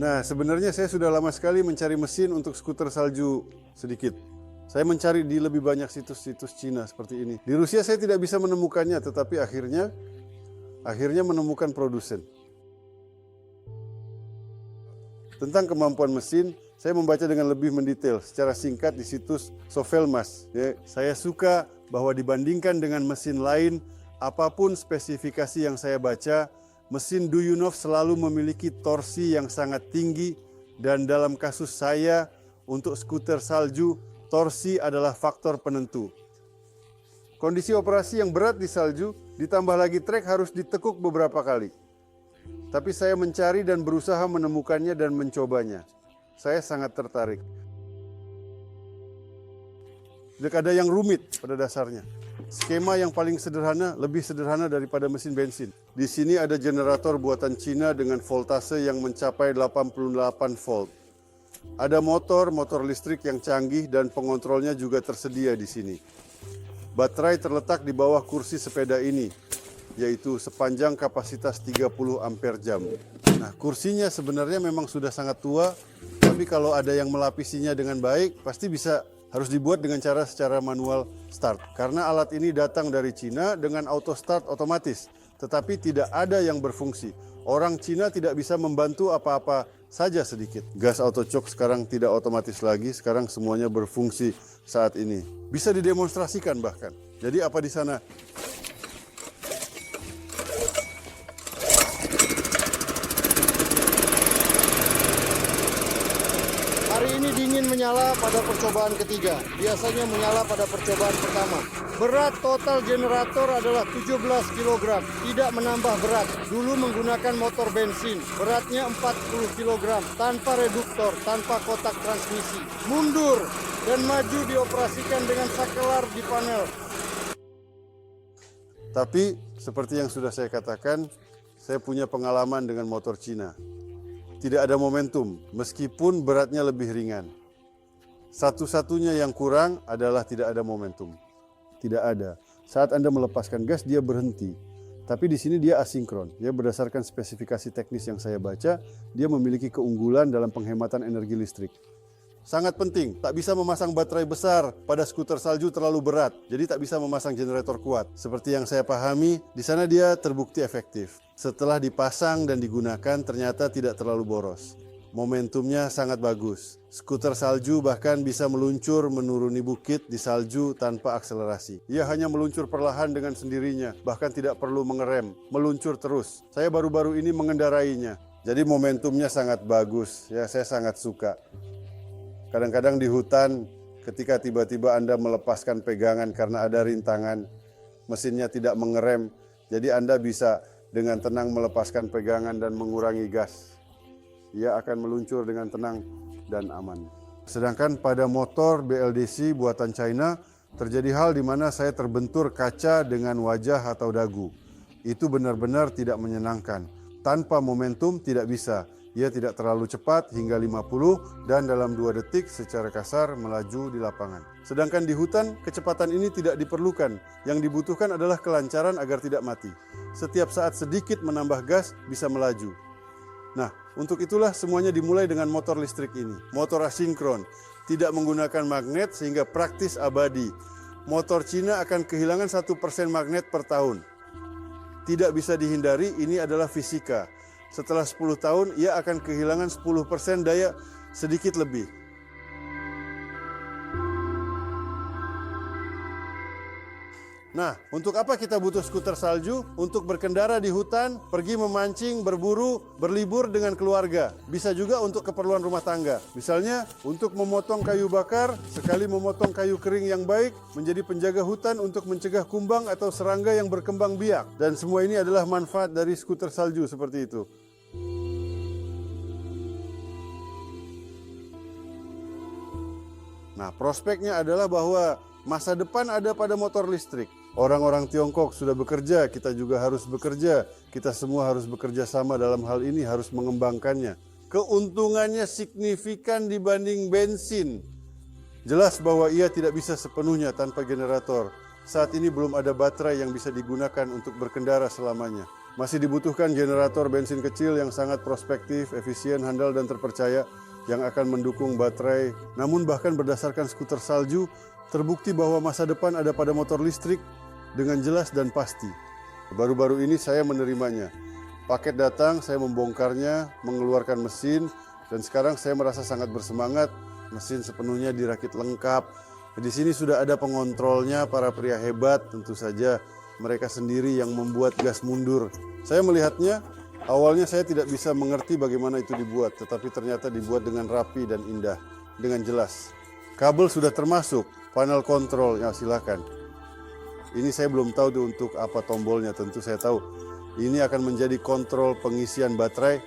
Nah, sebenarnya saya sudah lama sekali mencari mesin untuk skuter salju sedikit. Saya mencari di lebih banyak situs-situs Cina seperti ini. Di Rusia saya tidak bisa menemukannya, tetapi akhirnya menemukan produsen. Tentang kemampuan mesin, saya membaca dengan lebih mendetail secara singkat di situs Sovelmas. Saya suka bahwa dibandingkan dengan mesin lain, apapun spesifikasi yang saya baca, mesin Duyunov selalu memiliki torsi yang sangat tinggi, dan dalam kasus saya, untuk skuter salju, torsi adalah faktor penentu. Kondisi operasi yang berat di salju, ditambah lagi trek harus ditekuk beberapa kali. Tapi saya mencari dan berusaha menemukannya dan mencobanya. Saya sangat tertarik. Tidak ada yang rumit pada dasarnya. Skema yang paling sederhana, lebih sederhana daripada mesin bensin. Di sini ada generator buatan Cina dengan voltase yang mencapai 88 volt. Ada motor listrik yang canggih dan pengontrolnya juga tersedia di sini. Baterai terletak di bawah kursi sepeda ini, yaitu sepanjang kapasitas 30 ampere jam. Nah, kursinya sebenarnya memang sudah sangat tua, tapi kalau ada yang melapisinya dengan baik, pasti harus dibuat dengan cara secara manual start. Karena alat ini datang dari Cina dengan auto start otomatis, tetapi tidak ada yang berfungsi. Orang Cina tidak bisa membantu apa-apa saja sedikit. Gas auto choke sekarang tidak otomatis lagi, sekarang semuanya berfungsi saat ini. Bisa didemonstrasikan bahkan. Jadi apa di sana? Hari ini dingin menyala pada percobaan ketiga. Biasanya menyala pada percobaan pertama. Berat total generator adalah 17 kg. Tidak menambah berat. Dulu menggunakan motor bensin. Beratnya 40 kg. Tanpa reduktor, tanpa kotak transmisi. Mundur dan maju dioperasikan dengan sakelar di panel. Tapi seperti yang sudah saya katakan, saya punya pengalaman dengan motor Cina. Tidak ada momentum, meskipun beratnya lebih ringan. Satu-satunya yang kurang adalah tidak ada momentum. Tidak ada. Saat Anda melepaskan gas, dia berhenti. Tapi di sini dia asinkron. Ya, berdasarkan spesifikasi teknis yang saya baca, dia memiliki keunggulan dalam penghematan energi listrik. Sangat penting, tak bisa memasang baterai besar pada skuter salju terlalu berat. Jadi tak bisa memasang generator kuat. Seperti yang saya pahami, di sana dia terbukti efektif. Setelah dipasang dan digunakan, ternyata tidak terlalu boros. Momentumnya sangat bagus. Skuter salju bahkan bisa meluncur menuruni bukit di salju tanpa akselerasi. Ia hanya meluncur perlahan dengan sendirinya, bahkan tidak perlu mengerem, meluncur terus. Saya baru-baru ini mengendarainya. Jadi momentumnya sangat bagus, ya saya sangat suka. Kadang-kadang di hutan, ketika tiba-tiba Anda melepaskan pegangan karena ada rintangan, mesinnya tidak mengerem, jadi Anda bisa dengan tenang melepaskan pegangan dan mengurangi gas. Ia akan meluncur dengan tenang dan aman. Sedangkan pada motor BLDC buatan China, terjadi hal di mana saya terbentur kaca dengan wajah atau dagu. Itu benar-benar tidak menyenangkan. Tanpa momentum tidak bisa. Ia tidak terlalu cepat hingga 50 dan dalam 2 detik secara kasar melaju di lapangan. Sedangkan di hutan, kecepatan ini tidak diperlukan. Yang dibutuhkan adalah kelancaran agar tidak mati. Setiap saat sedikit menambah gas bisa melaju. Nah, untuk itulah semuanya dimulai dengan motor listrik ini. Motor asinkron, tidak menggunakan magnet sehingga praktis abadi. Motor Cina akan kehilangan 1% magnet per tahun. Tidak bisa dihindari, ini adalah fisika. Setelah 10 tahun, ia akan kehilangan 10% daya sedikit lebih. Nah, untuk apa kita butuh skuter salju? Untuk berkendara di hutan, pergi memancing, berburu, berlibur dengan keluarga. Bisa juga untuk keperluan rumah tangga. Misalnya, untuk memotong kayu bakar, sekali memotong kayu kering yang baik, menjadi penjaga hutan untuk mencegah kumbang atau serangga yang berkembang biak. Dan semua ini adalah manfaat dari skuter salju seperti itu. Nah, prospeknya adalah bahwa masa depan ada pada motor listrik. Orang-orang Tiongkok sudah bekerja, kita juga harus bekerja. Kita semua harus bekerja sama dalam hal ini, harus mengembangkannya. Keuntungannya signifikan dibanding bensin. Jelas bahwa ia tidak bisa sepenuhnya tanpa generator. Saat ini belum ada baterai yang bisa digunakan untuk berkendara selamanya. Masih dibutuhkan generator bensin kecil yang sangat prospektif, efisien, handal, dan terpercaya yang akan mendukung baterai. Namun bahkan berdasarkan skuter salju, terbukti bahwa masa depan ada pada motor listrik dengan jelas dan pasti. Baru-baru ini saya menerimanya. Paket datang, saya membongkarnya, mengeluarkan mesin, dan sekarang saya merasa sangat bersemangat. Mesin sepenuhnya dirakit lengkap. Di sini sudah ada pengontrolnya, para pria hebat tentu saja. Mereka sendiri yang membuat gas mundur. Saya melihatnya, awalnya saya tidak bisa mengerti bagaimana itu dibuat, tetapi ternyata dibuat dengan rapi dan indah, dengan jelas. Kabel sudah termasuk, panel kontrol, ya silakan. Ini saya belum tahu untuk apa tombolnya, tentu saya tahu. Ini akan menjadi kontrol pengisian baterai,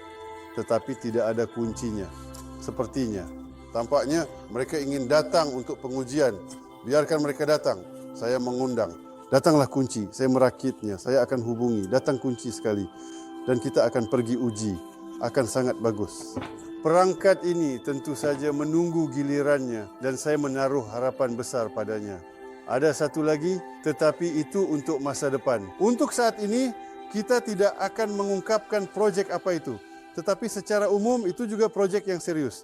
tetapi tidak ada kuncinya. Sepertinya, tampaknya mereka ingin datang untuk pengujian. Biarkan mereka datang, saya mengundang. Datanglah kunci, saya merakitnya, saya akan hubungi, datang kunci sekali. Dan kita akan pergi uji, akan sangat bagus. Perangkat ini tentu saja menunggu gilirannya dan saya menaruh harapan besar padanya. Ada satu lagi, tetapi itu untuk masa depan. Untuk saat ini, kita tidak akan mengungkapkan proyek apa itu. Tetapi secara umum itu juga proyek yang serius.